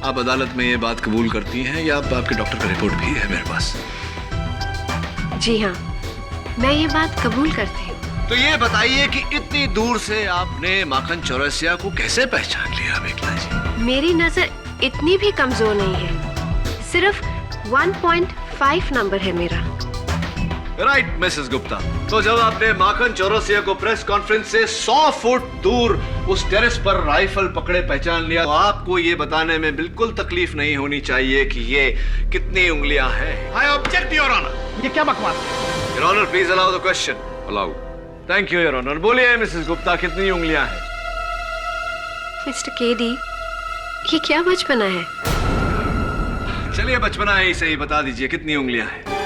आप अदालत में ये बात कबूल करती हैं या आपके डॉक्टर का रिपोर्ट भी है मेरे पास? जी हाँ, मैं ये बात कबूल करती हूँ। तो ये बताइए कि इतनी दूर से आपने माखन चौरसिया को कैसे पहचान लिया मेघला जी? मेरी नजर इतनी भी कमजोर नहीं है, सिर्फ 1.5 नंबर है मेरा। राइट मिसेस गुप्ता, तो जब आपने माखन चौरसिया को प्रेस कॉन्फ्रेंस से 100 फुट दूर उस टेरेस पर राइफल पकड़े पहचान लिया, तो आपको ये बताने में बिल्कुल तकलीफ नहीं होनी चाहिए कि ये कितनी उंगलियां हैं। I object your honour. ये क्या बकवास है? Your honour please allow the question. Allow. Thank you your honour. बोलिए मिसेस गुप्ता, कितनी उंगलियां हैं? मिस्टर केडी, ये क्या बचपना है? चलिए बचपना है ही सही, बता दीजिए कितनी उंगलियां हैं?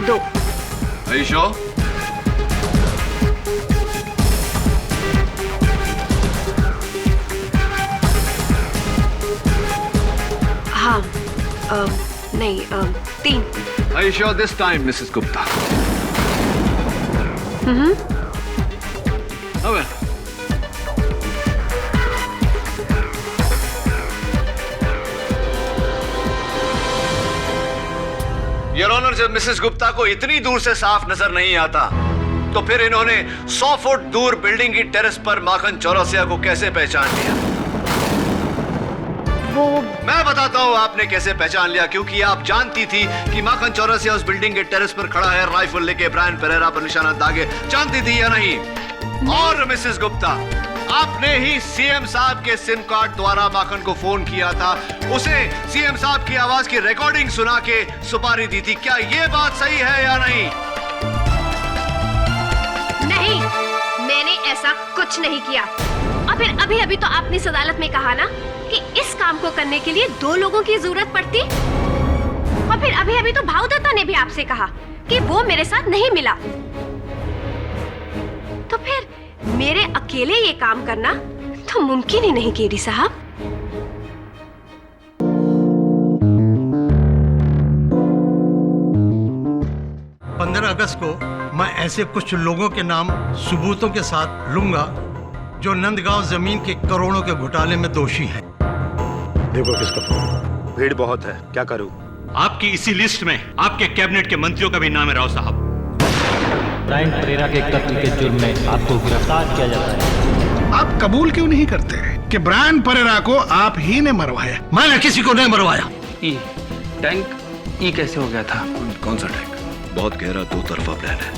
दो। Are you sure? हाँ, नहीं, 3। Are you sure this time, Mrs. Gupta? Oh well. Your honour, जब मिसेस गुप्ता को इतनी दूर से साफ नजर नहीं आता, तो फिर इन्होंने 100 फुट दूर बिल्डिंग की टेरेस पर माखन चौरसिया को कैसे पहचान लिया? वो मैं बताता हूँ आपने कैसे पहचान लिया, क्योंकि आप जानती थी कि माखन चौरसिया उस बिल्डिंग के टेरेस पर खड़ा है, राइफल लेके ब्रायन पेरेरा पर निशाना दागे। जानती थी या नहीं? और मिसेस गुप्ता, आपने ही सीएम साहब के सिम कार्ड द्वारा माखन को फोन किया था, उसे सीएम साहब की आवाज की रिकॉर्डिंग सुना के सुपारी दी थी। क्या ये बात सही है या नहीं? नहीं, मैंने ऐसा कुछ नहीं किया। और फिर अभी अभी तो आपने इस अदालत में कहा ना कि इस काम को करने के लिए 2 लोगों की जरूरत पड़ती। और फिर अभी अभी तो भावदत्ता ने भी आपसे कहा कि वो मेरे साथ नहीं मिला। तो फिर मेरे अकेले ये काम करना तो मुमकिन ही नहीं केडी साहब। अगस्त को मैं ऐसे कुछ लोगों के नाम सबूतों के साथ लूंगा जो नंदगांव जमीन के करोड़ों के घोटाले में दोषी हैं। देखो किसका फोन। भीड़ बहुत है, क्या करूं? आपकी इसी लिस्ट में आपके कैबिनेट के मंत्रियों का भी नाम है राव साहब। ब्रायन पेरेरा के कत्ल के जुर्म में आपको गिरफ्तार किया जाता है। आप कबूल क्यों नहीं करते कि ब्रायन पेरेरा को आप ही ने मरवाया? मैंने किसी को नहीं मरवाया। टैंक ये कैसे हो गया था? कौन सा टैंक? बहुत गहरा 2 तरफा प्लान है,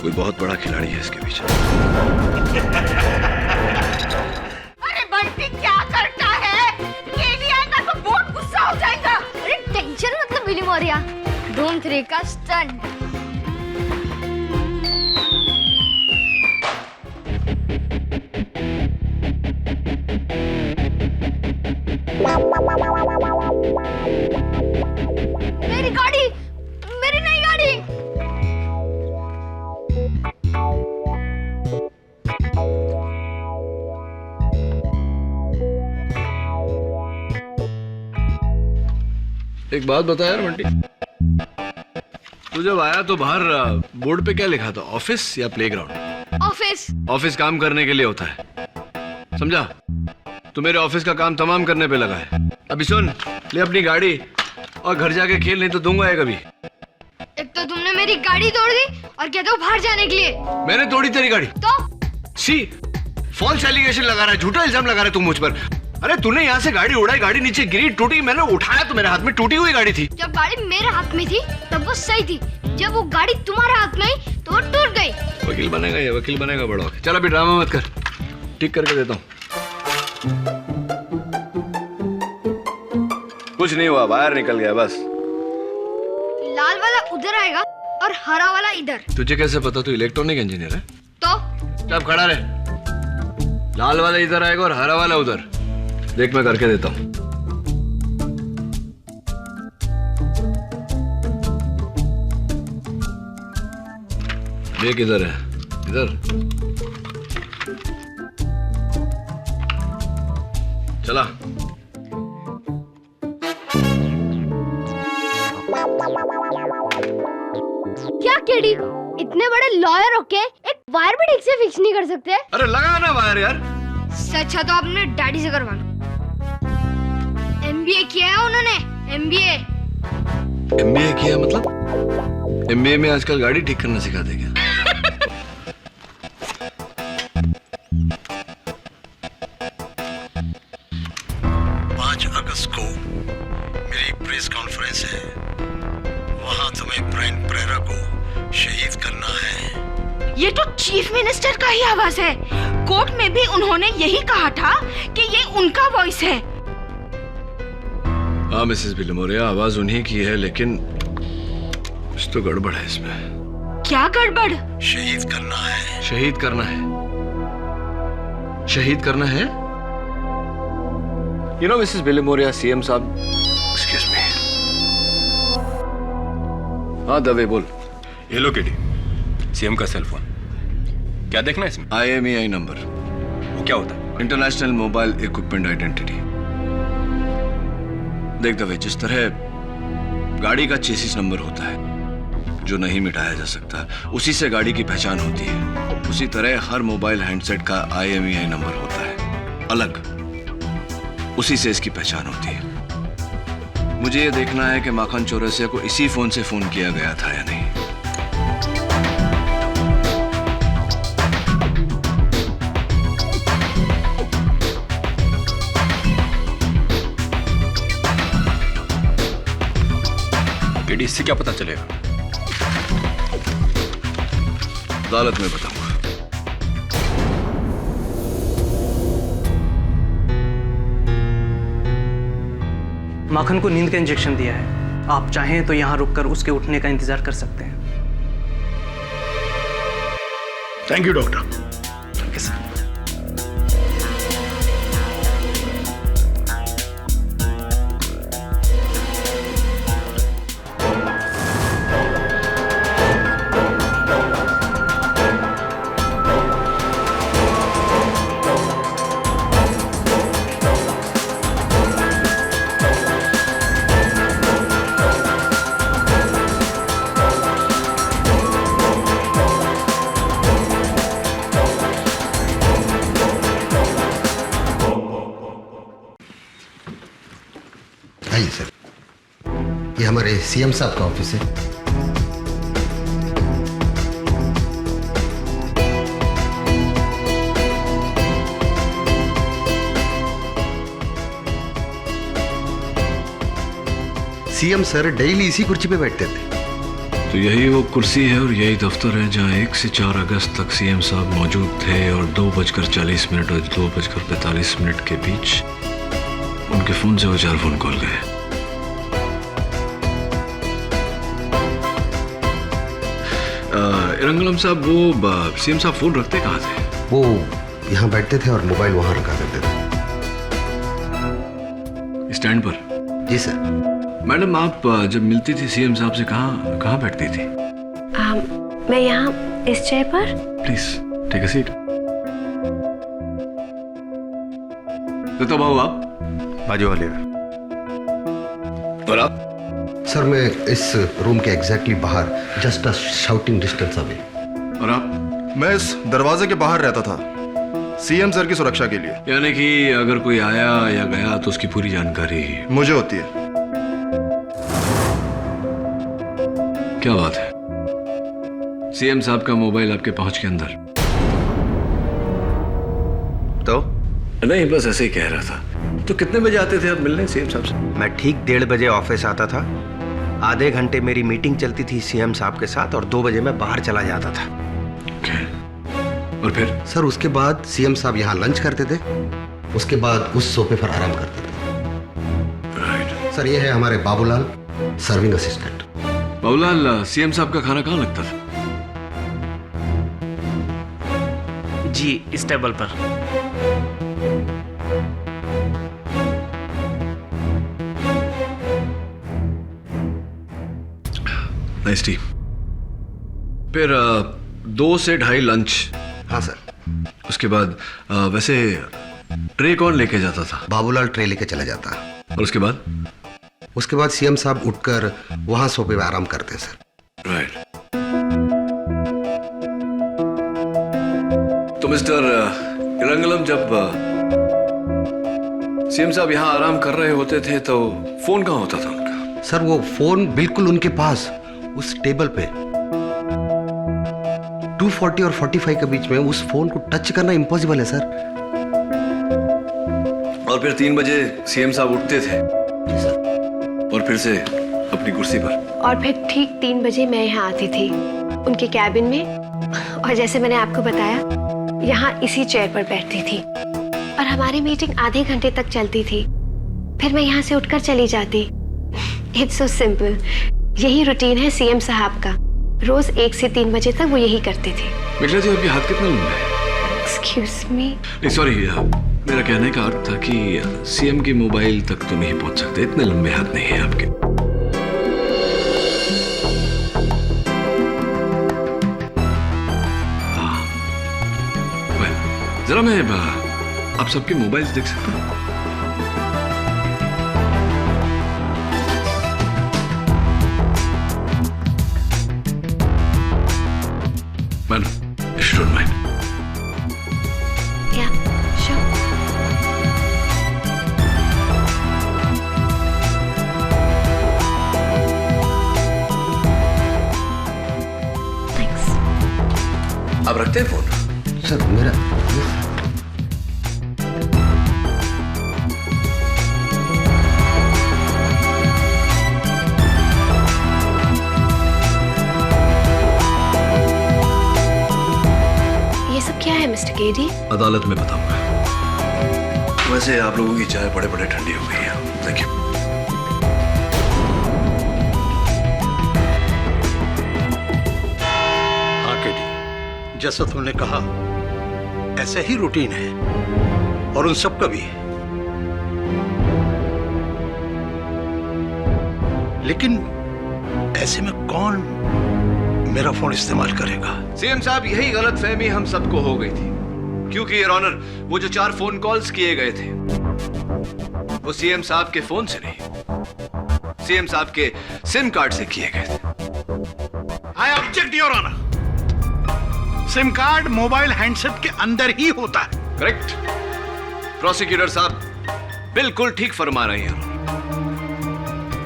कोई बहुत बड़ा खिलाड़ी है इसके पीछे। अरे बंटी क्या करता है? केडी आएगा तो बहुत गुस्सा हो जाएगा। अरे टेंशन मतलब विली मौर्या, धूम 3 का स्टंट। मेरी गाड़ी, मेरी नई गाड़ी। एक बात बता यार बंटी, तू जब आया तो बाहर बोर्ड पे क्या लिखा था? ऑफिस या प्लेग्राउंड? ऑफिस। ऑफिस काम करने के लिए होता है, समझा? तू मेरे ऑफिस का काम तमाम करने पे लगा है। अभी सुन, ले अपनी गाड़ी और घर जाके खेल, नहीं तो दूंगा ये कभी। एक तो तुमने मेरी गाड़ी तोड़ दी और कहते हो बाहर जाने के लिए। मैंने तोड़ी तेरी गाड़ी? तो सी फॉल्स एलिगेशन लगा रहा है, झूठा इल्जाम लगा रहा है तू मुझ पर। अरे तूने यहाँ से गाड़ी उड़ाई, गाड़ी नीचे गिरी, टूटी, मैंने उठाया तो मेरे हाथ में टूटी हुई गाड़ी थी। जब गाड़ी मेरे हाथ में थी तब वो सही थी, जब वो गाड़ी तुम्हारे हाथ में आई तो वो टूट गई। वकील बनेगा ये, वकील बनेगा बड़ा होके। चल अभी ड्रामा मत कर, ठीक करके देता हूँ। कुछ नहीं हुआ, बाहर निकल गया बस। लाल वाला उधर आएगा और हरा वाला इधर। तुझे कैसे पता? तू इलेक्ट्रॉनिक इंजीनियर है? तो अब खड़ा रहे, लाल वाला इधर आएगा और हरा वाला उधर। देख मैं करके देता हूँ। देख इधर है, इधर। चला। क्या केडी, इतने बड़े लॉयर होके एक वायर भी ठीक से फिक्स नहीं कर सकते? अरे लगा ना वायर यार। सच है तो आपने डैडी से करवाना। एमबीए किया है उन्होंने, एमबीए। एमबीए किया मतलब? एमबीए में आजकल गाड़ी ठीक करना सिखाते क्या? 5 अगस्त को मेरी प्रेस कॉन्फ्रेंस है। वहां तुम्हें ब्रायन परेरा को शहीद करना है। ये तो चीफ मिनिस्टर का ही आवाज है। कोर्ट में भी उन्होंने यही कहा था कि ये उनका वॉइस है। हाँ मिसेस बिलमोरिया, आवाज उन्हीं की है, लेकिन कुछ तो गड़बड़ है इसमें। क्या गड़बड़? शहीद करना है। शहीद करना है? शहीद करना है? You know, Mrs Bilimoria, CM साहब, एक्सक्यूज मी। हाँ दवे बोल। ये लो केडी, सीएम का सेल फोन। क्या देखना है इसमें? IMEI number. वो क्या होता है? International mobile equipment identity. देख दवे, जिस तरह गाड़ी का चेसिस नंबर होता है जो नहीं मिटाया जा सकता, उसी से गाड़ी की पहचान होती है, उसी तरह हर मोबाइल हैंडसेट का IMEI नंबर होता है, अलग। उसी से इसकी पहचान होती है। मुझे ये देखना है कि माखन चौरसिया को इसी फोन से फोन किया गया था या नहीं। केडी, इससे क्या पता चलेगा? अदालत में बताऊंगा। माखन को नींद का इंजेक्शन दिया है। आप चाहें तो यहाँ रुककर उसके उठने का इंतजार कर सकते हैं। Thank you doctor. Okay sir. आइए सर, ये हमारे सीएम साहब का ऑफिस है। सीएम सर डेली इसी कुर्सी पे बैठते थे। तो यही वो कुर्सी है और यही दफ्तर है जहां 1 से 4 अगस्त तक सीएम साहब मौजूद थे और 2:40 और 2:45 के बीच उनके फोन से वो 4 फोन कॉल गए। रंगलम साहब, वो सीएम साहब फोन रखते कहाँ थे? वो यहाँ बैठते थे और मोबाइल वहाँ रखा करते थे। स्टैंड पर? जी सर। मैडम, आप जब मिलती थी सीएम साहब से कहाँ बैठती थी? मैं यहाँ इस चेयर पर। Please take a seat. तो बाबू आप? बाजू वाले। और आप? सर मैं इस रूम के एग्जैक्टली बाहर, just a shouting distance away. और आप? मैं इस दरवाजे के बाहर रहता था, सीएम सर की सुरक्षा के लिए। यानी कि अगर कोई आया या गया तो उसकी पूरी जानकारी मुझे होती है। क्या बात है? सीएम साहब का मोबाइल आपके पहुंच के अंदर? तो नहीं, बस ऐसे ही कह रहा था। तो कितने बजे आते थे आप मिलने सीएम साहब से? मैं ठीक 1:30 बजे ऑफिस आता था। आधे घंटे मेरी मीटिंग चलती थी सीएम साहब के साथ और 2 बजे मैं बाहर चला जाता था। और फिर? सर उसके बाद सीएम साहब यहाँ लंच करते थे, उसके बाद उस सोफे पर आराम करते थे। राइट। सर ये है हमारे Babulal, serving assistant. Babulal, CM साहब का खाना कहाँ लगता था? जी, इस टेबल पर। Nice T. फिर 2 से 2:30 लंच। हाँ सर। उसके बाद वैसे ट्रे कौन लेके जाता था? बाबूलाल ट्रे लेके चला जाता। और उसके बाद? उसके बाद सीएम साहब उठकर वहां सोफे पे आराम करते सर। राइट। तो मिस्टर रंगलम, जब सीएम साहब यहाँ आराम कर रहे होते थे तो फोन कहाँ होता था उनका? सर वो फोन बिल्कुल उनके पास, उस टेबल पे। 240 और 45 के बीच में उस फोन को टच करना इम्पॉसिबल है सर। और फिर 3 बजे सीएम साहब उठते थे और फिर से अपनी कुर्सी पर। और फिर ठीक 3 बजे मैं यहाँ आती थी उनके कैबिन में, और जैसे मैंने आपको बताया यहाँ इसी चेयर पर बैठती थी और हमारी मीटिंग आधे घंटे तक चलती थी। फिर मैं यहाँ से उठकर चली जाती। It's so simple. यही रूटीन है सीएम साहब का। रोज 1 से 3 बजे तक वो यही करते थे। मिश्रा जी, आपके हाथ कितना लंबा है? Excuse me. नहीं सॉरी, मेरा कहने का अर्थ था कि सीएम के मोबाइल तक तो नहीं पहुंच सकते, इतने लंबे हाथ नहीं है आपके। जरा मैं आप सबके मोबाइल्स देख सकता हूँ? Madam, if you don't mind. Yeah, sure. Thanks. आप रखते हैं फोन? सर मेरा ये सब क्या है मिस्टर केडी? अदालत में बताऊंगा। वैसे आप लोगों की चाय बड़े बड़े ठंडी हो गई है। Thank you. हाँ केडी, जैसा तुमने कहा ऐसा ही रूटीन है और उन सब का भी। लेकिन ऐसे में कौन मेरा फोन इस्तेमाल करेगा? सीएम साहब, यही गलतफहमी हम सबको हो गई थी, क्योंकि योर ऑनर वो जो 4 फोन कॉल्स किए गए थे वो सीएम साहब के फोन से नहीं, सीएम साहब के सिम कार्ड से किए गए थे। I object your honour. SIM card mobile handset के अंदर ही होता है। करेक्ट। प्रोसिक्यूटर साहब बिल्कुल ठीक फरमा रहे हैं,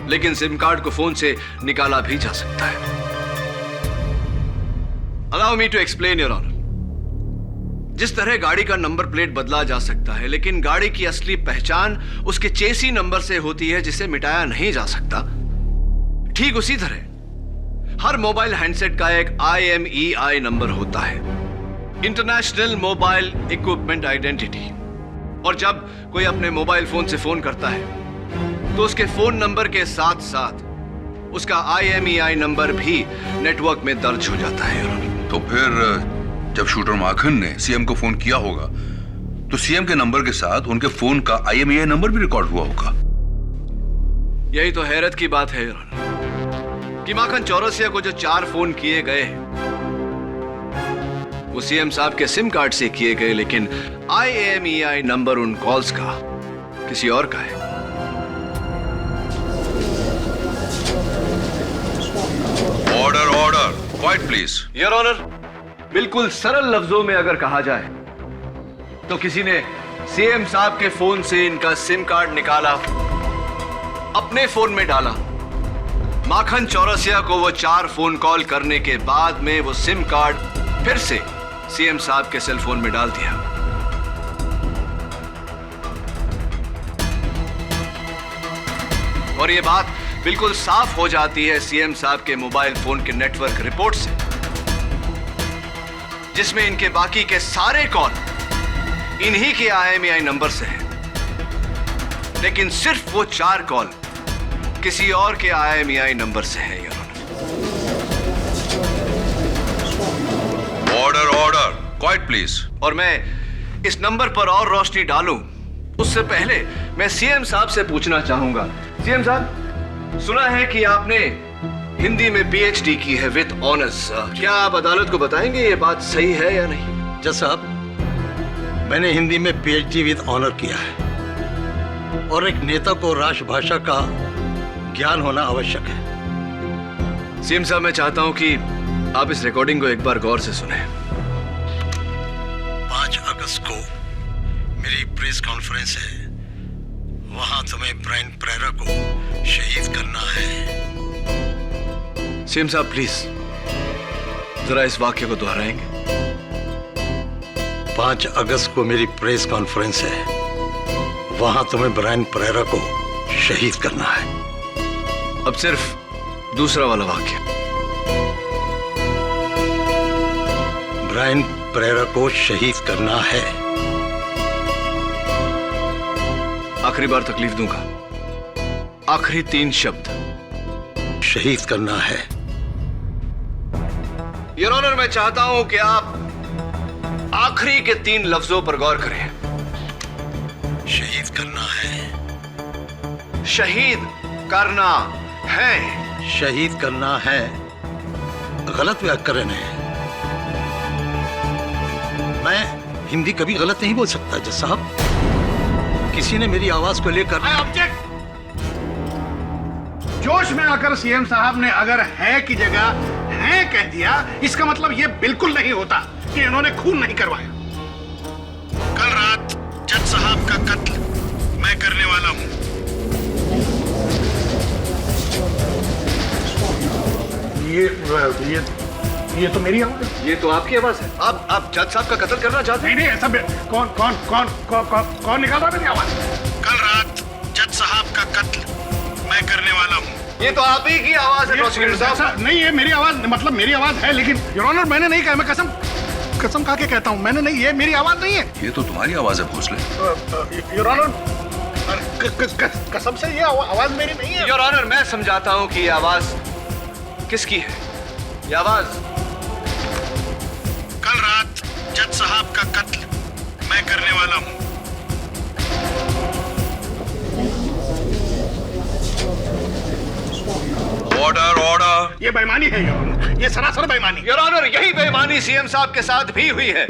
लेकिन सिम कार्ड को फोन से निकाला भी जा सकता है। Allow me to explain, Your Honor. जिस तरह गाड़ी का नंबर प्लेट बदला जा सकता है, लेकिन गाड़ी की असली पहचान उसके चेसी नंबर से होती है जिसे मिटाया नहीं जा सकता, ठीक उसी तरह हर मोबाइल हैंडसेट का एक IMEI नंबर होता है, इंटरनेशनल मोबाइल इक्विपमेंट आइडेंटिटी। और जब कोई अपने मोबाइल फोन से फोन करता है तो उसके फोन नंबर के साथ साथ उसका IMEI नंबर भी नेटवर्क में दर्ज हो जाता है। तो फिर जब शूटर माखन ने सीएम को फोन किया होगा तो सीएम के नंबर के साथ उनके फोन का IMEI नंबर भी रिकॉर्ड हुआ होगा। यही तो हैरत की बात है कि माखन चौरसिया को जो 4 फोन किए गए वो सीएम साहब के सिम कार्ड से किए गए, लेकिन IMEI नंबर उन कॉल्स का किसी और का है। Order order, quiet please. Your honour, बिल्कुल सरल लफ्जों में अगर कहा जाए तो किसी ने सीएम साहब के फोन से इनका सिम कार्ड निकाला, अपने फोन में डाला, माखन चौरसिया को वो 4 फोन कॉल करने के बाद में वो सिम कार्ड फिर से सीएम साहब के सेल फोन में डाल दिया। और ये बात बिल्कुल साफ हो जाती है सीएम साहब के मोबाइल फोन के नेटवर्क रिपोर्ट से, जिसमें इनके बाकी के सारे कॉल इन्हीं के IMEI नंबर से हैं, लेकिन सिर्फ वो 4 कॉल किसी और के IMEI नंबर से है। Order order, quiet please. और मैं इस नंबर पर और रोशनी डालूं उससे पहले मैं सीएम साहब से पूछना चाहूंगा। सीएम साहब, सुना है कि आपने हिंदी में PhD की है विद ऑनर्स। क्या आप अदालत को बताएंगे ये बात सही है या नहीं? जज साहब, मैंने हिंदी में पीएचडी विद ऑनर किया है और एक नेता को राष्ट्रभाषा का ज्ञान होना आवश्यक है। सीएम साहब, मैं चाहता हूं कि आप इस रिकॉर्डिंग को एक बार गौर से सुने। 5 अगस्त को मेरी प्रेस कॉन्फ्रेंस है, वहां तुम्हें ब्रायन परेरा को शहीद करना है। सीएम साहब प्लीज जरा इस वाक्य को दोहराएंगे। 5 अगस्त को मेरी प्रेस कॉन्फ्रेंस है, वहां तुम्हें ब्रायन परेरा को शहीद करना है। अब सिर्फ दूसरा वाला वाक्य। ब्रायन परेरा को शहीद करना है। आखिरी बार तकलीफ दूंगा, आखिरी 3 शब्द। शहीद करना है। योर ऑनर, मैं चाहता हूं कि आप आखिरी के 3 लफ्जों पर गौर करें। शहीद करना है। शहीद करना है। शहीद करना है गलत व्याकरण है। मैं हिंदी कभी गलत नहीं बोल सकता जज साहब। किसी ने मेरी आवाज को लेकर ऑब्जेक्ट। जोश में आकर सीएम साहब ने अगर है की जगह है कह दिया, इसका मतलब यह बिल्कुल नहीं होता कि इन्होंने खून नहीं करवाया। कल रात जज साहब का कत्ल मैं करने वाला हूं। ये तो मेरी आवाज है। ये तो आपकी आवाज है। आप जज साहब का कत्ल करना चाहते हैं? नहीं ऐसा कौन कौन कौन कौन कौन कौन निकाल रहा है मेरी आवाज? कल रात जज साहब का कत्ल मैं करने वाला हूँ। ये तो आप ही की आवाज है प्रोसिक्यूटर साहब। नहीं, ये मेरी आवाज, मतलब मेरी आवाज है, लेकिन योर ऑनर मैंने नहीं कहा। मैं कसम खा के कहता हूँ, मैंने नहीं, ये मेरी आवाज नहीं है। ये तो तुम्हारी आवाज है भोसले। योर ऑनर कसम से ये आवाज मेरी नहीं है। योर ऑनर, मैं समझाता हूँ कि ये आवाज किसकी है। ये आवाज कल रात जज साहब का कत्ल मैं करने वाला हूँ। Order order. ये बेईमानी है योर ऑनर, ये सरासर बेईमानी। योर ऑनर, यही बेईमानी सीएम साहब के साथ भी हुई है।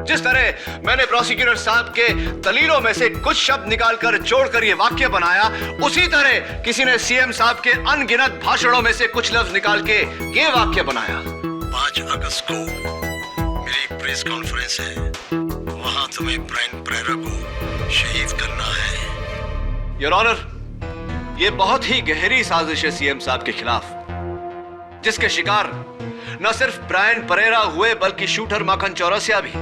जिस तरह मैंने प्रोसिक्यूटर साहब के दलीलों में से कुछ शब्द निकालकर जोड़कर ये वाक्य बनाया, उसी तरह किसी ने सीएम साहब के अनगिनत भाषणों में से कुछ लफ्ज निकाल के ये वाक्य बनाया। 5 अगस्त को मेरी प्रेस कॉन्फ्रेंस है, वहां तुम्हें ब्रायन परेरा को शहीद करना है। योर ऑनर, ये बहुत ही गहरी साजिश है सीएम साहब के खिलाफ, जिसके शिकार न सिर्फ ब्रायन परेरा हुए बल्कि शूटर माखन चौरसिया भी।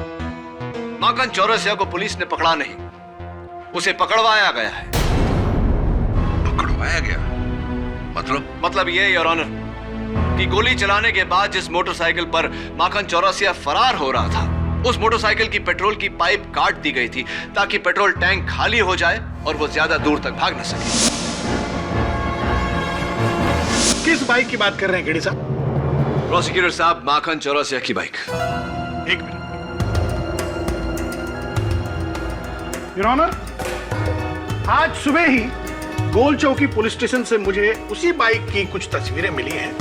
माखन चौरसिया को पुलिस ने पकड़ा नहीं, उसे पकड़वाया गया है। पकड़वाया गया मतलब ये योर ऑनर कि गोली चलाने के बाद जिस मोटरसाइकिल पर माखन चौरसिया फरार हो रहा था, उस मोटरसाइकिल की पेट्रोल की पाइप काट दी गई थी ताकि पेट्रोल टैंक खाली हो जाए और वो ज्यादा दूर तक भाग न सके। किस बाइक की बात कर रहे हैं गेड़ी साहब? प्रोसिक्यूटर साहब, माखन चौरसिया की बाइक। एक मिनट योर ऑनर, आज सुबह ही गोल चौकी पुलिस स्टेशन से मुझे उसी बाइक की कुछ तस्वीरें मिली हैं,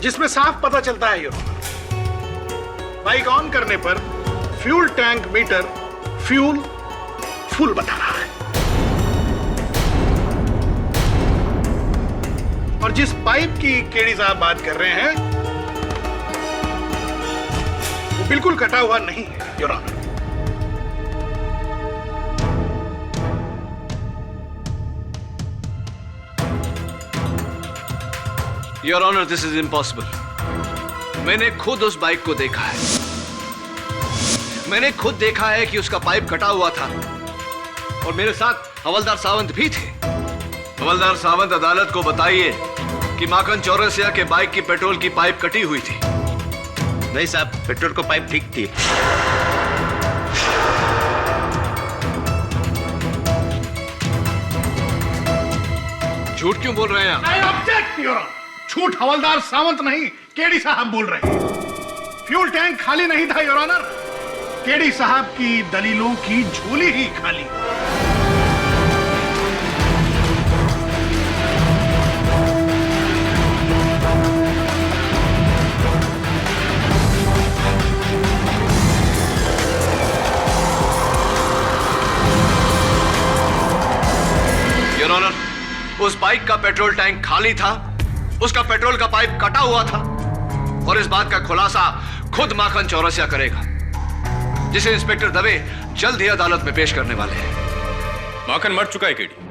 जिसमें साफ पता चलता है योर ऑनर, बाइक ऑन करने पर fuel tank meter fuel full बता रहा है और जिस पाइप की केडी साहब बात कर रहे हैं वो बिल्कुल कटा हुआ नहीं है your honour. Your honour, this is impossible. मैंने खुद उस बाइक को देखा है। मैंने खुद देखा है कि उसका पाइप कटा हुआ था और मेरे साथ हवलदार सावंत भी थे। हवलदार सावंत, अदालत को बताइए कि माखन चौरसिया के बाइक की पेट्रोल की पाइप कटी हुई थी। नहीं साहब, पेट्रोल को पाइप ठीक थी। झूठ क्यों बोल रहे हैं आप? I object, Your Honor। झूठ हवलदार सावंत नहीं, केडी साहब बोल रहे हैं। फ्यूल टैंक खाली नहीं था योर ऑनर, केडी साहब की दलीलों की झोली ही खाली। उस बाइक का पेट्रोल टैंक खाली था, उसका पेट्रोल का पाइप कटा हुआ था, और इस बात का खुलासा खुद माखन चौरसिया करेगा, जिसे इंस्पेक्टर दवे जल्द ही अदालत में पेश करने वाले हैं। माखन मर चुका है केडी।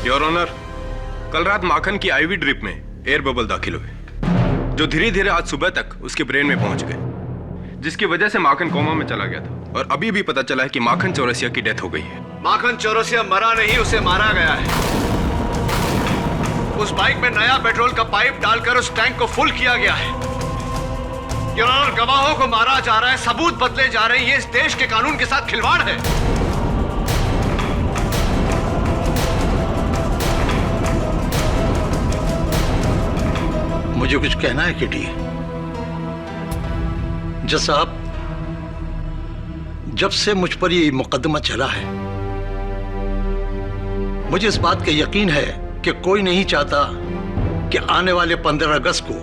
योर ऑनर, कल रात माखन की आईवी ड्रिप में एयर बबल दाखिल हुए, जो धीरे धीरे आज सुबह तक उसके ब्रेन में पहुंच गए, जिसकी वजह से माखन कोमा में चला गया था। और अभी भी पता चला है कि माखन चौरसिया की डेथ हो गई है। माखन चौरसिया मरा नहीं, उसे मारा गया है। उस बाइक में नया पेट्रोल का पाइप डालकर उस टैंक को फुल किया गया है। योर ऑनर, गवाहों को मारा जा रहा है, सबूत बदले जा रहे हैं, ये इस देश के कानून के साथ खिलवाड़ है। मुझे कुछ कहना है केडी। जज साहब, जब से मुझ पर ये मुकदमा चला है, मुझे इस बात का यकीन है कि कोई नहीं चाहता कि आने वाले 15 अगस्त को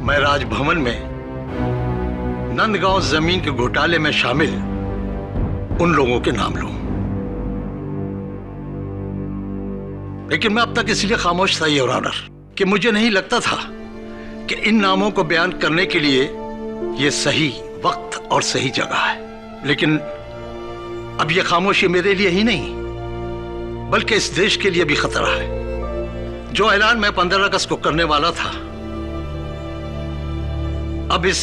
मैं राजभवन में नंदगांव जमीन के घोटाले में शामिल उन लोगों के नाम लूं। लेकिन मैं अब तक इसलिए खामोश था योर ऑनर कि मुझे नहीं लगता था कि इन नामों को बयान करने के लिए यह सही वक्त और सही जगह है। लेकिन अब यह खामोशी मेरे लिए ही नहीं, बल्कि इस देश के लिए भी खतरा है। जो ऐलान मैं 15 अगस्त को करने वाला था, अब इस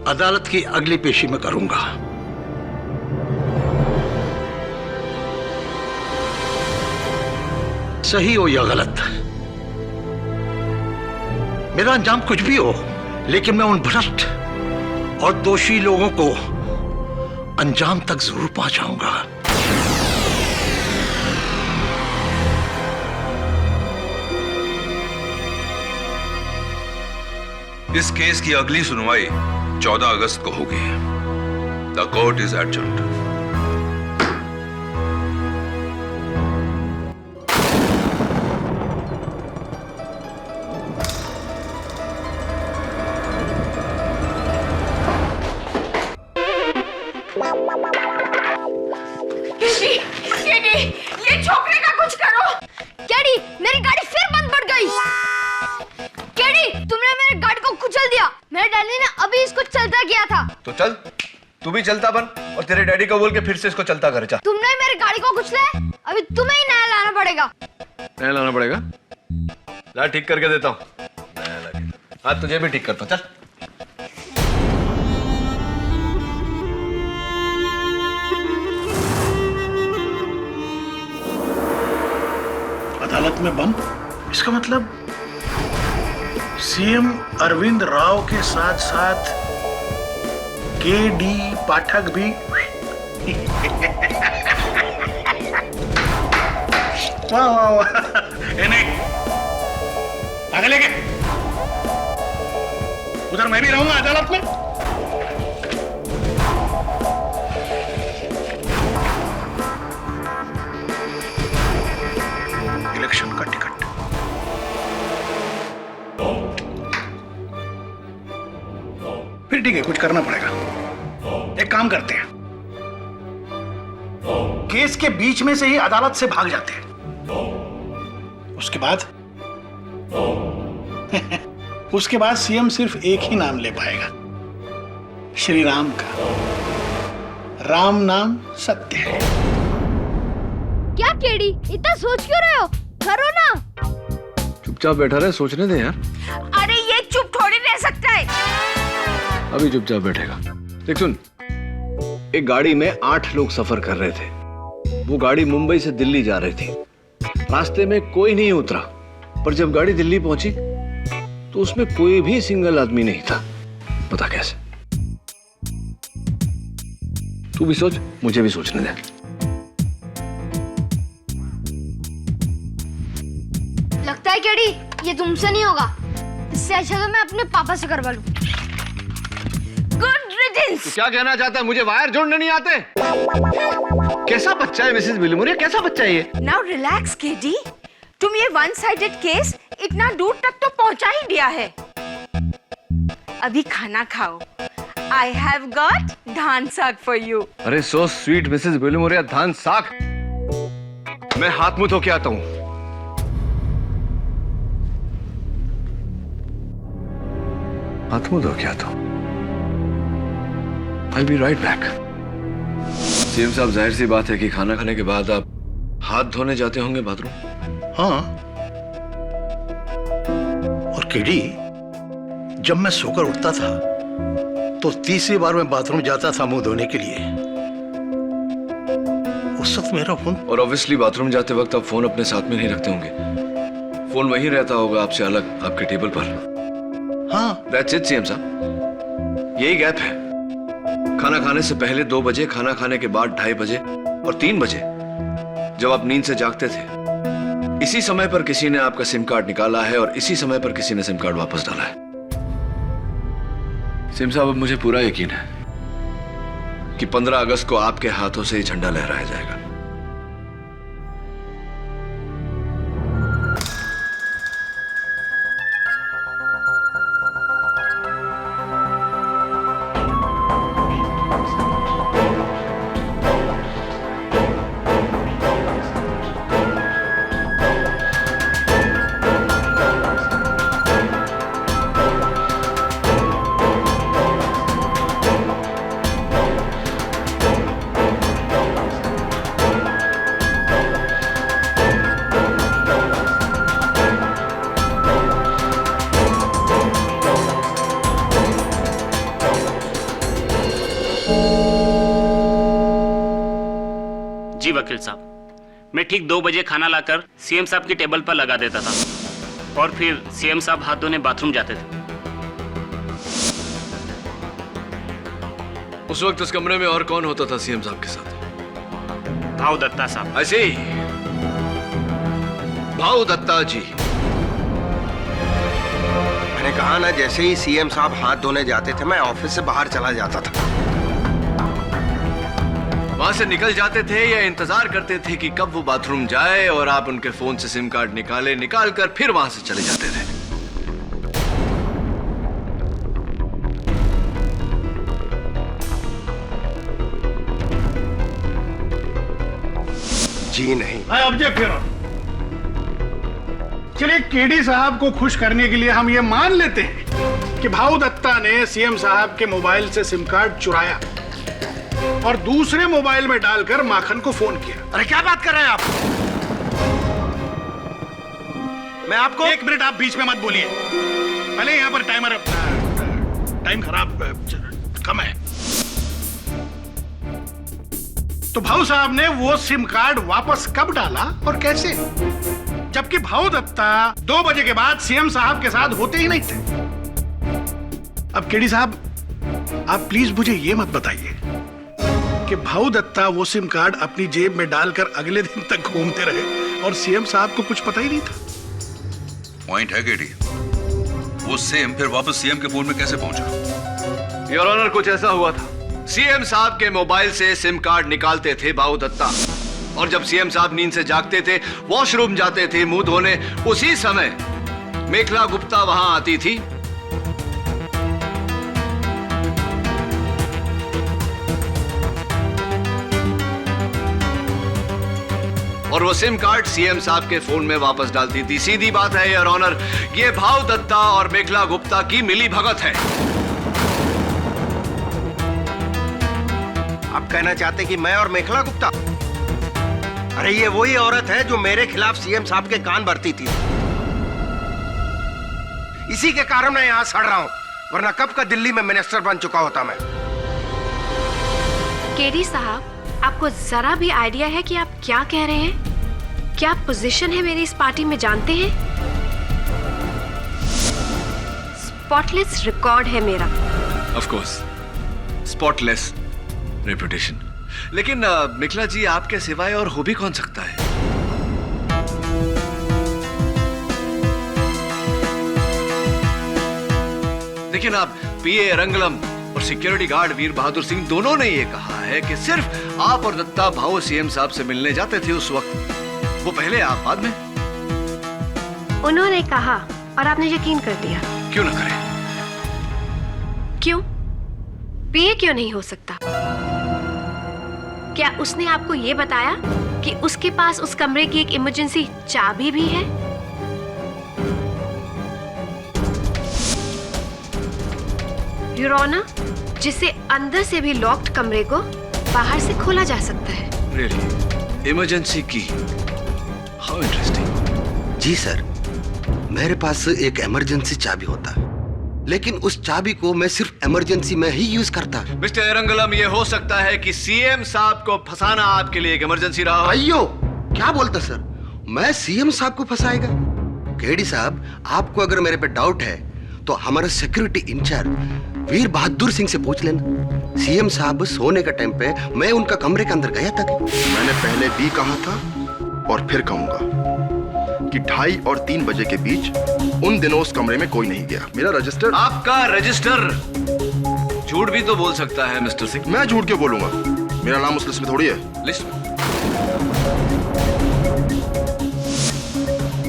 अदालत की अगली पेशी में करूंगा। सही हो या गलत, मेरा अंजाम कुछ भी हो, लेकिन मैं उन भ्रष्ट और दोषी लोगों को अंजाम तक जरूर पहुंचाऊंगा। इस केस की अगली सुनवाई 14 अगस्त को होगी। The court is adjourned. ये छोकरे का कुछ करो। केडी, मेरी गाड़ी फिर बंद पड़ गई। केडी, तुमने मेरी गाड़ी को कुचल दिया। मेरे डैडी ने अभी इसको चलता किया था। तो चल, तू भी चलता बन और तेरे डैडी को बोल के फिर से इसको चलता कर। जा। तुमने मेरी गाड़ी को कुचला है, अभी तुम्हें ही नया लाना पड़ेगा। नया लाना पड़ेगा? ला, ठीक करके देता हूँ। हाँ, तुझे भी ठीक करता हूँ, चल। अदालत में बम, इसका मतलब सीएम अरविंद राव के साथ साथ केडी पाठक भी। वाह वाह वाह। ये नहीं, आगे लेके उधर मैं भी रहूंगा अदालत में। इलेक्शन का टिकट। फिर ठीक है, कुछ करना पड़ेगा। एक काम करते हैं, केस के बीच में से ही अदालत से भाग जाते हैं। उसके बाद उसके बाद सीएम सिर्फ एक ही नाम ले पाएगा, श्री राम का। राम नाम सत्य है। क्या केडी, इतना सोच क्यों रहे हो? करो ना। चुपचाप बैठा रहे, सोचने दे यार। अरे ये चुप थोड़ी रह सकता है। अभी चुपचाप बैठेगा। देख सुन, एक गाड़ी में 8 लोग सफर कर रहे थे। वो गाड़ी मुंबई से दिल्ली जा रही थी। रास्ते में कोई नहीं उतरा, पर जब गाड़ी दिल्ली पहुंची तो उसमें कोई भी सिंगल आदमी नहीं था। पता कैसे? तू भी सोच, मुझे भी सोचने दे। लगता है केडी, ये तुमसे नहीं होगा। इससे अच्छा तो मैं अपने पापा से करवा लूं। Good riddance. क्या कहना चाहता है? मुझे वायर जोड़ने नहीं आते? कैसा बच्चा है मिसेस विलिमोर, कैसा बच्चा है ये? नाउ रिलैक्स केडी, तुम ये वन साइडेड केस इतना दूर तक तो पहुंचा ही दिया है। अभी खाना खाओ। आई हैव गॉट धान साग फॉर यू। अरे सो स्वीट मिसेस बेलूमोरिया, धान साग। मैं हाथ मुंह धो के आता हूं। हाथ मुंह धो के आता हूं। I'll be right back. CM साहब, जाहिर सी बात है कि खाना खाने के बाद आप हाथ धोने जाते होंगे बाथरूम। हाँ, और केडी, जब मैं सोकर उठता था तो तीसरी बार मैं बाथरूम जाता था मुंह धोने के लिए। उस वक्त मेरा फोन, और ऑब्वियसली बाथरूम जाते वक्त आप फोन अपने साथ में नहीं रखते होंगे। फोन वहीं रहता होगा आपसे अलग आपके टेबल पर। हाँ, दैट्स इट सीएम साहब, यही गैप है। खाना खाने से पहले 2 बजे, खाना खाने के बाद 2:30 बजे और 3 बजे जब आप नींद से जागते थे, इसी समय पर किसी ने आपका सिम कार्ड निकाला है और इसी समय पर किसी ने सिम कार्ड वापस डाला है। सिम साहब, अब मुझे पूरा यकीन है कि 15 अगस्त को आपके हाथों से ये झंडा लहराया जाएगा। जी वकील साहब, मैं ठीक 2 बजे खाना लाकर सीएम साहब की टेबल पर लगा देता था और फिर सीएम साहब हाथ धोने बाथरूम जाते थे। उस वक्त उस कमरे में और कौन होता था सीएम साहब के साथ? भाऊ दत्ता साहब। ऐसे ही, भाऊ दत्ता जी। मैंने कहा ना, जैसे ही सीएम साहब हाथ धोने जाते थे मैं ऑफिस से बाहर चला जाता था। वहां से निकल जाते थे या इंतजार करते थे कि कब वो बाथरूम जाए और आप उनके फोन से सिम कार्ड निकाल कर फिर वहां से चले जाते थे? जी नहीं। मैं ऑब्जेक्ट कर रहा हूं। चलिए, केडी साहब को खुश करने के लिए हम ये मान लेते हैं कि भाऊ दत्ता ने सीएम साहब के मोबाइल से सिम कार्ड चुराया और दूसरे मोबाइल में डालकर माखन को फोन किया। अरे क्या बात कर रहे हैं आप? मैं आपको 1 मिनट, आप बीच में मत बोलिए। पहले यहाँ पर टाइम खराब कम है। तो भाऊ साहब ने वो सिम कार्ड वापस कब डाला और कैसे, जबकि भाऊ दत्ता 2 बजे के बाद सीएम साहब के साथ होते ही नहीं थे? अब केडी साहब, आप प्लीज मुझे ये मत बताइए कि भाऊ दत्ता वो सिम कार्ड अपनी जेब में डालकर अगले दिन तक घूमते रहे और सीएम साहब को कुछ पता ही नहीं था। पॉइंट है केडी, वो सेम फिर वापस सीएम के फोन में कैसे पहुंचा? योर ऑनर, कुछ ऐसा हुआ था। सीएम साहब के मोबाइल से सिम कार्ड निकालते थे भाऊ दत्ता, और जब सीएम साहब नींद से जागते थे, वॉशरूम जाते थे मुंह धोने, उसी समय मेखला गुप्ता वहां आती थी और वो सिम कार्ड सीएम साहब के फोन में वापस डालती थी। सीधी बात है योर ऑनर, ये भाऊ दत्ता और मेखला गुप्ता की मिली भगत है। आप कहना चाहते कि मैं और मेखला गुप्ता? अरे ये वही औरत है जो मेरे खिलाफ सीएम साहब के कान भरती थी। इसी के कारण मैं यहां सड़ रहा हूं, वरना कब का दिल्ली में मिनिस्टर बन चुका होता मैं। केडी साहब, आपको जरा भी आइडिया है कि आप क्या कह रहे हैं? क्या पोजीशन है मेरी इस पार्टी में जानते हैं? स्पॉटलेस रिकॉर्ड है मेरा। Of course, spotless reputation. लेकिन मिखला जी, आपके सिवाय और हो भी कौन सकता है? लेकिन आप पीए रंगलम और सिक्योरिटी गार्ड वीर बहादुर सिंह दोनों ने ये कहा है कि सिर्फ आप और दत्ता भाऊ सीएम साहब से मिलने जाते थे उस वक्त। वो पहले, आप बाद में। उन्होंने कहा और आपने यकीन कर दिया। क्यों ना करें? क्यों? पिए क्यों नहीं हो सकता? क्या उसने आपको ये बताया कि उसके पास उस कमरे की एक इमरजेंसी चाबी भी है? योर ऑनर, जिससे अंदर से भी लॉक्ड कमरे को बाहर से खोला जा सकता है। Really? इमरजेंसी की? How interesting. जी सर, मेरे पास एक इमरजेंसी चाबी होता है, लेकिन उस चाबी को मैं सिर्फ इमरजेंसी में ही यूज करता। मिस्टर एरंगलम, ये हो सकता है कि सीएम साहब को फंसाना आपके लिए एक इमरजेंसी रहा हो। अयो, क्या बोलता सर? मैं सीएम साहब को फंसाएगा? केडी साहब, आपको अगर मेरे पे डाउट है तो हमारा सिक्योरिटी इंचार्ज वीर बहादुर सिंह से पूछ लेना। सीएम साहब सोने का टाइम पे मैं उनका कमरे के अंदर गया था। मैंने पहले भी कहा था और फिर कहूंगा कि 2:30 और 3 बजे के बीच उन दिनों उस कमरे में कोई नहीं गया। मेरा रजिस्टर। आपका रजिस्टर झूठ भी तो बोल सकता है मिस्टर सिंह। मैं झूठ क्यों बोलूंगा? मेरा नाम उस लिस्ट में थोड़ी है। लिस्ट में?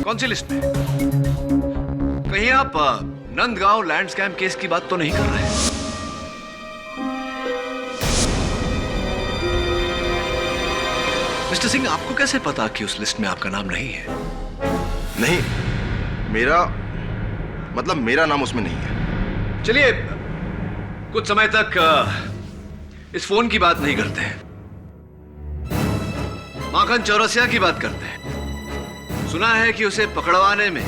कौन सी लिस्ट में? कहीं आप नंदगांव लैंड स्कैम केस की बात तो नहीं कर रहे? मिस्टर सिंह, आपको कैसे पता कि उस लिस्ट में आपका नाम नहीं है? नहीं, मेरा नाम उसमें नहीं है। चलिए, कुछ समय तक इस फोन की बात नहीं करते हैं, माखन चौरसिया की बात करते हैं। सुना है कि उसे पकड़वाने में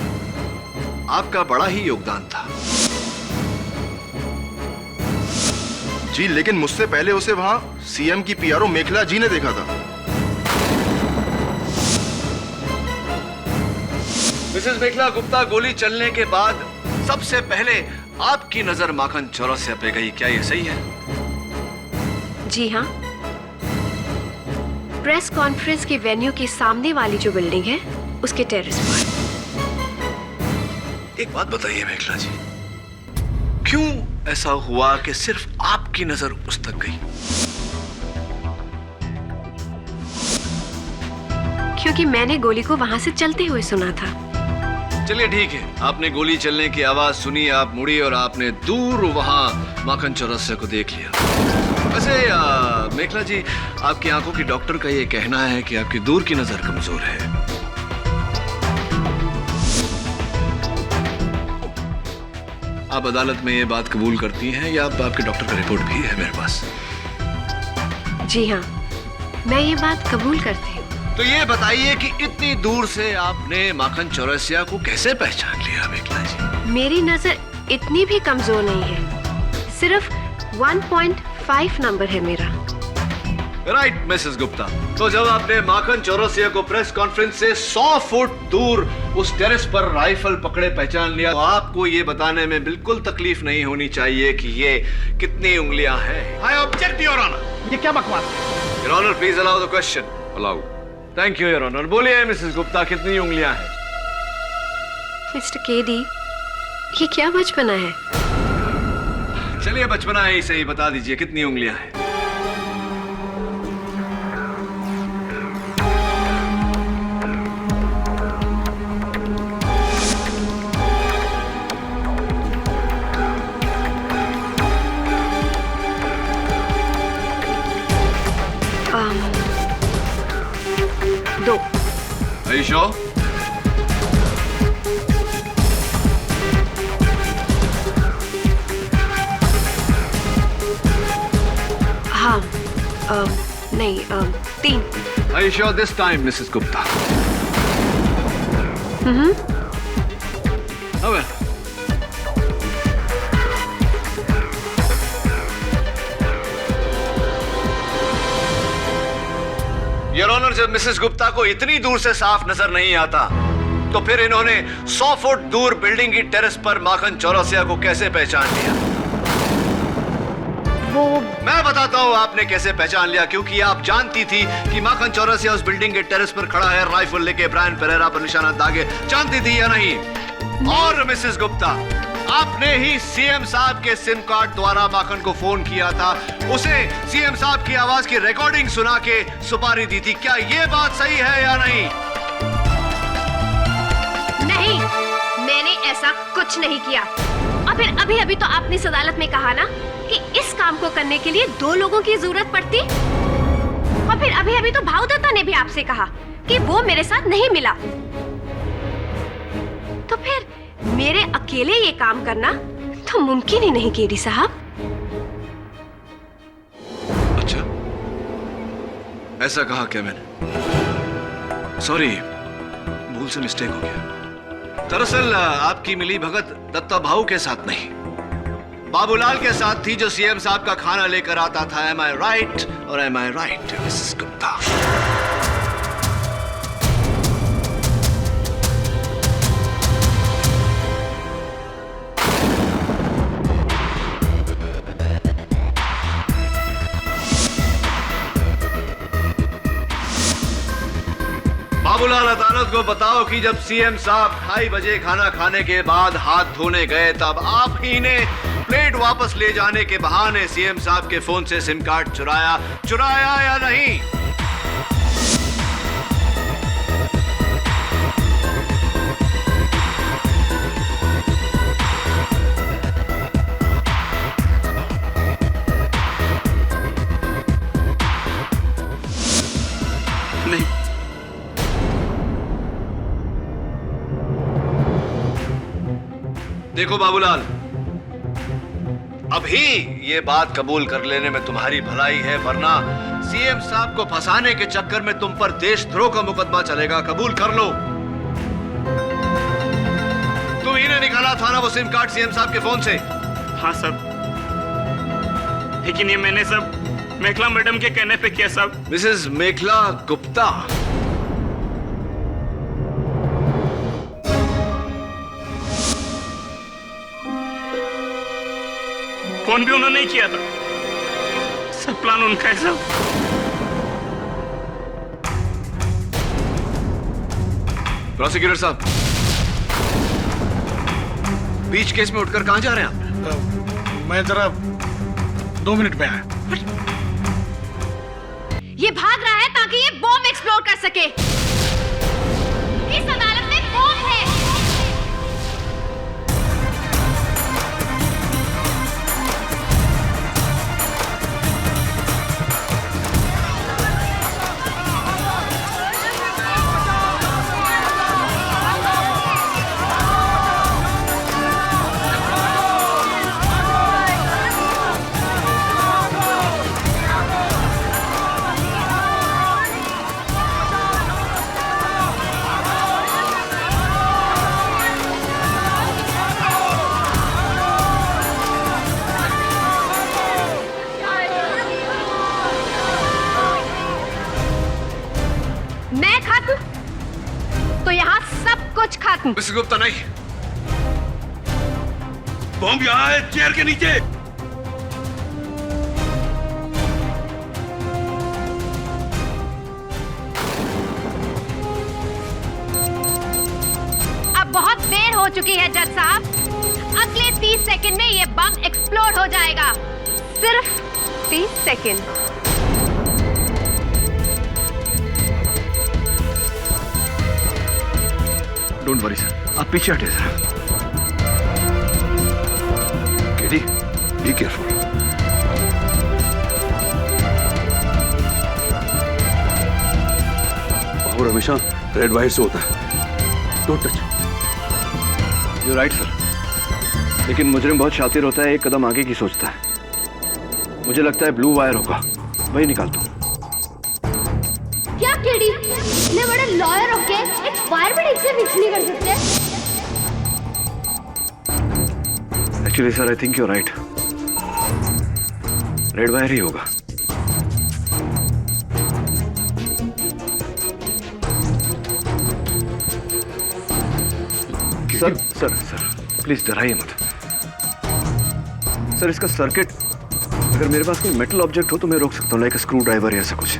आपका बड़ा ही योगदान था। जी, लेकिन मुझसे पहले उसे वहां सीएम की पीआरओ मेखला जी ने देखा था। मिसेस मेखला गुप्ता, गोली चलने के बाद सबसे पहले आपकी नजर माखन चौरसिया पे गई, क्या यह सही है? जी हाँ, प्रेस कॉन्फ्रेंस के वेन्यू के सामने वाली जो बिल्डिंग है उसके टेरेस पर। एक बात बताइए मेखला जी, क्यों ऐसा हुआ कि सिर्फ आपकी नजर उस तक गई? क्योंकि मैंने गोली को वहां से चलते हुए सुना था। चलिए ठीक है, आपने गोली चलने की आवाज सुनी, आप मुड़ी और आपने दूर वहां माखन चौरसिया को देख लिया। वैसे मेखला जी, आपकी आंखों की डॉक्टर का ये कहना है कि आपकी दूर की नजर कमजोर है। आप अदालत में ये बात कबूल करती हैं या आपके डॉक्टर का रिपोर्ट भी है मेरे पास? जी हाँ, मैं ये बात कबूल करती हूँ। तो ये बताइए कि इतनी दूर से आपने माखन चौरसिया को कैसे पहचान लिया मेखला जी? मेरी नजर इतनी भी कमजोर नहीं है, सिर्फ 1.5 नंबर है मेरा। राइट मिसेस गुप्ता, तो जब आपने माखन चौरसिया को प्रेस कॉन्फ्रेंस से 100 फुट दूर उस टेरेस पर राइफल पकड़े पहचान लिया, तो आपको ये बताने में बिल्कुल तकलीफ नहीं होनी चाहिए कि ये कितनी उंगलियां हैं। I object your honour. ये क्या बकवास है? Your honour, please allow the question. Allow. Thank you your honour. बोलिए मिसेस गुप्ता, कितनी उंगलियां हैं? मिस्टर केडी, ये क्या बचपना है? चलिए, बचपना है ही सही, बता दीजिए कितनी उंगलियां हैं? दो। Are you sure? हाँ, नहीं, 3। Are you sure this time, Mrs. Gupta? Oh well. Your honour, जब मिसेस गुप्ता को इतनी दूर से साफ नजर नहीं आता, तो फिर इन्होंने 100 फुट दूर बिल्डिंग की टेरेस पर माखन चौरसिया को कैसे पहचान लिया? वो मैं बताता हूँ आपने कैसे पहचान लिया, क्योंकि आप जानती थी कि माखन चौरसिया उस बिल्डिंग के टेरेस पर खड़ा है, राइफल लेके ब्रायन पेरेरा पर निशाना दागे। जानती थी या नहीं? और मिसेस गुप्ता, आपने ही सीएम साहब के सिम कार्ड द्वारा माखन को फोन किया था, उसे सीएम साहब की आवाज की रिकॉर्डिंग सुना के सुपारी दी थी। क्या ये बात सही है या नहीं? नहीं। कुछ नहीं किया। और फिर अभी अभी तो आपने इस अदालत में कहा ना कि इस काम को करने के लिए 2 लोगों की जरूरत पड़ती। और फिर अभी अभी तो भाऊ दत्ता ने भी आपसे कहा कि वो मेरे साथ नहीं मिला। तो फिर मेरे अकेले ये काम करना तो मुमकिन ही नहीं केडी साहब। अच्छा, ऐसा कहा क्या मैंने? सॉरी, भूल से मिस्टेक हो गया। दरअसल आपकी मिली भगत दत्ता भाऊ के साथ नहीं, बाबूलाल के साथ थी, जो सीएम साहब का खाना लेकर आता था। एम आई राइट? और एम आई राइट मिसेस गुप्ता? बाबूलाल, अदालत को बताओ कि जब सीएम साहब 2:30 बजे खाना खाने के बाद हाथ धोने गए, तब आप ही ने प्लेट वापस ले जाने के बहाने सीएम साहब के फोन से सिम कार्ड चुराया या नहीं? नहीं। देखो बाबूलाल, अभी ये बात कबूल कर लेने में तुम्हारी भलाई है, वरना सीएम साहब को फंसाने के चक्कर में तुम पर देशद्रोह का मुकदमा चलेगा। कबूल कर लो। तुम ही ने निकाला था ना वो सिम कार्ड सीएम साहब के फोन से? हाँ सब, लेकिन ये मैंने सब मेखला मैडम के कहने पे किया सब। मिसेस मेखला गुप्ता? फोन भी उन्होंने ही किया था, सब प्लान उनका है सब। प्रोसिक्यूटर साहब, बीच केस में उठकर कहां जा रहे हैं आप? मैं जरा 2 मिनट में आया। ये भाग रहा है ताकि ये बॉम्ब एक्सप्लोड कर सके। इस अदालत में बॉम्ब है। तो यहाँ सब कुछ खत्म। मिस्टर गुप्ता नहीं, बॉम्ब यहाँ है, चेयर के नीचे। अब बहुत देर हो चुकी है जज साहब। अगले 30 सेकंड में ये बम एक्सप्लोड हो जाएगा। सिर्फ 30 सेकंड। डोंट वरी सर, आप पीछे हटे सर। KD, be careful. और हमेशा रेड वायर से होता है, don't touch. You right sir, लेकिन मुजरिम बहुत शातिर होता है, एक कदम आगे की सोचता है। मुझे लगता है ब्लू वायर होगा, वही निकालता हूँ। क्या केडी, इतने बड़े लॉयर होके एक फायर ब्रिगेड से मिक्स नहीं कर सकते? Actually sir, I think you right, red wire ही होगा। सर सर सर प्लीज डराइए मत सर। इसका सर्किट, अगर मेरे पास कोई मेटल ऑब्जेक्ट हो तो मैं रोक सकता हूँ, लाइक स्क्रू ड्राइवर या ऐसा कुछ।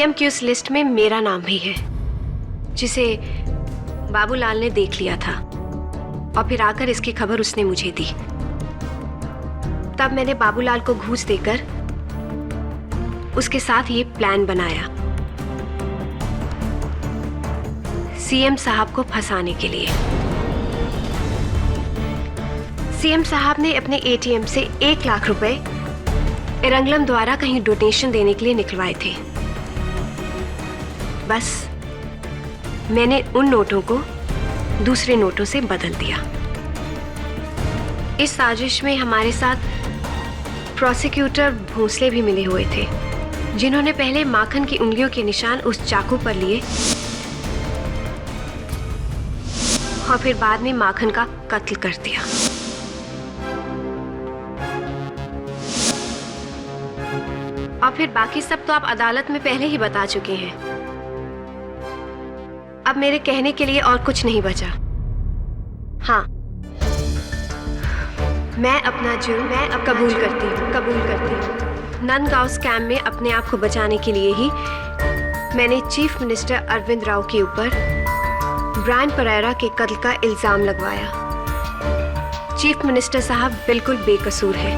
सीएम की उस लिस्ट में मेरा नाम भी है, जिसे बाबूलाल ने देख लिया था और फिर आकर इसकी खबर उसने मुझे दी। तब मैंने बाबूलाल को घूस देकर उसके साथ ये प्लान बनाया, सीएम साहब को फंसाने के लिए। सीएम साहब ने अपने एटीएम से 1 लाख रुपए एरंगलम द्वारा कहीं डोनेशन देने के लिए निकलवाए थे। बस मैंने उन नोटों को दूसरे नोटों से बदल दिया। इस साजिश में हमारे साथ प्रोसिक्यूटर भोसले भी मिले हुए थे, जिन्होंने पहले माखन की उंगलियों के निशान उस चाकू पर लिए और फिर बाद में माखन का कत्ल कर दिया। और फिर बाकी सब तो आप अदालत में पहले ही बता चुके हैं। अब मेरे कहने के लिए और कुछ नहीं बचा। हाँ, मैं अपना जुर्म कबूल करती हूँ। नंदगांव स्कैम में अपने आप को बचाने के लिए ही मैंने चीफ मिनिस्टर अरविंद राव के ऊपर ब्रायन परेरा के कत्ल का इल्जाम लगवाया। चीफ मिनिस्टर साहब बिल्कुल बेकसूर है।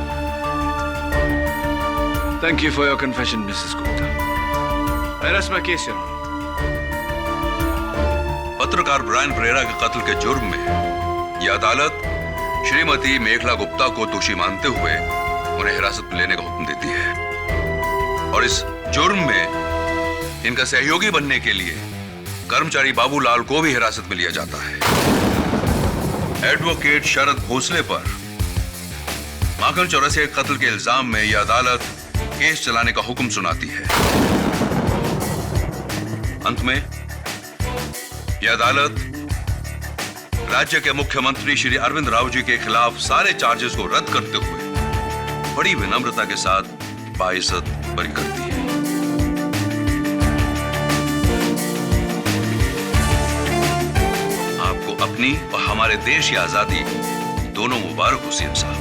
Thank you for your confession, Mrs. Gupta. I rest my case, Your Honor. पत्रकार ब्रायन परेरा के कत्ल के जुर्म में यह अदालत श्रीमती मेखला गुप्ता को दोषी मानते हुए उन्हें हिरासत में लेने का हुक्म देती है और इस जुर्म में इनका सहयोगी बनने के लिए कर्मचारी बाबूलाल को भी हिरासत में लिया जाता है। एडवोकेट शरद भोसले पर माखन चौरसिया के कत्ल के इल्जाम में यह अदालत केस चलाने का हुक्म सुनाती है। अंत में यह अदालत राज्य के मुख्यमंत्री श्री अरविंद राव जी के खिलाफ सारे चार्जेस को रद्द करते हुए बड़ी विनम्रता के साथ बाइज्जत बरी करती है। आपको अपनी और हमारे देश की आजादी दोनों मुबारक हो सीएम साहब।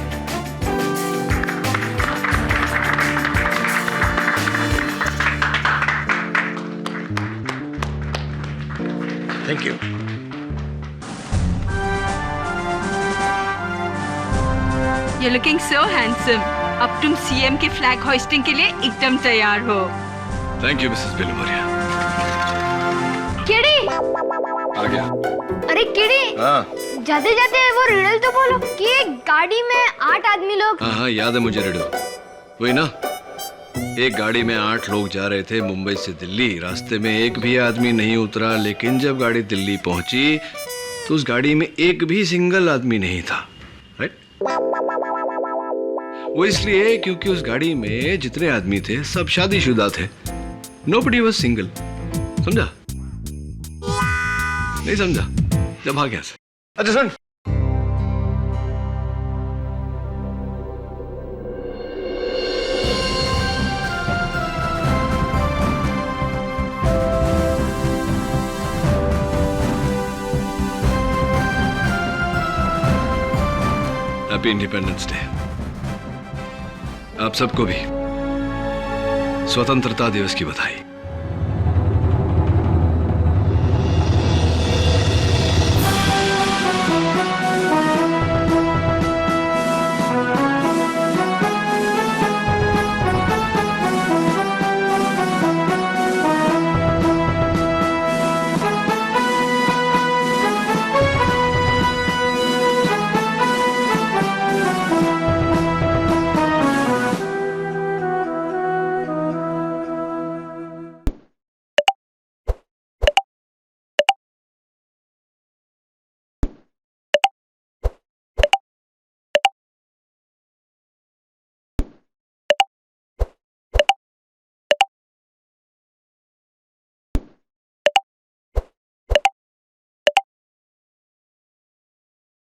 Thank you. You're looking so handsome. अब तुम सीएम के फ्लैग होइस्टिंग के लिए एकदम तैयार हो। Thank you, Mrs. Bilumaria. किड़ी, आ गया। अरे किड़ी, हाँ जाते जाते वो रिडल तो बोलो कि एक गाड़ी में 8 आदमी लोग। हाँ, याद है मुझे रिडल। वही ना, एक गाड़ी में 8 लोग जा रहे थे मुंबई से दिल्ली। रास्ते में एक भी आदमी नहीं उतरा, लेकिन जब गाड़ी दिल्ली पहुंची तो उस गाड़ी में एक भी सिंगल आदमी नहीं था। राइट? वो इसलिए क्योंकि उस गाड़ी में जितने आदमी थे सब शादीशुदा थे। Nobody was single. समझा? नहीं समझा? जब भाग गया से। अच्छा सुन, हैप्पी इंडिपेंडेंस डे। आप सबको भी स्वतंत्रता दिवस की बधाई।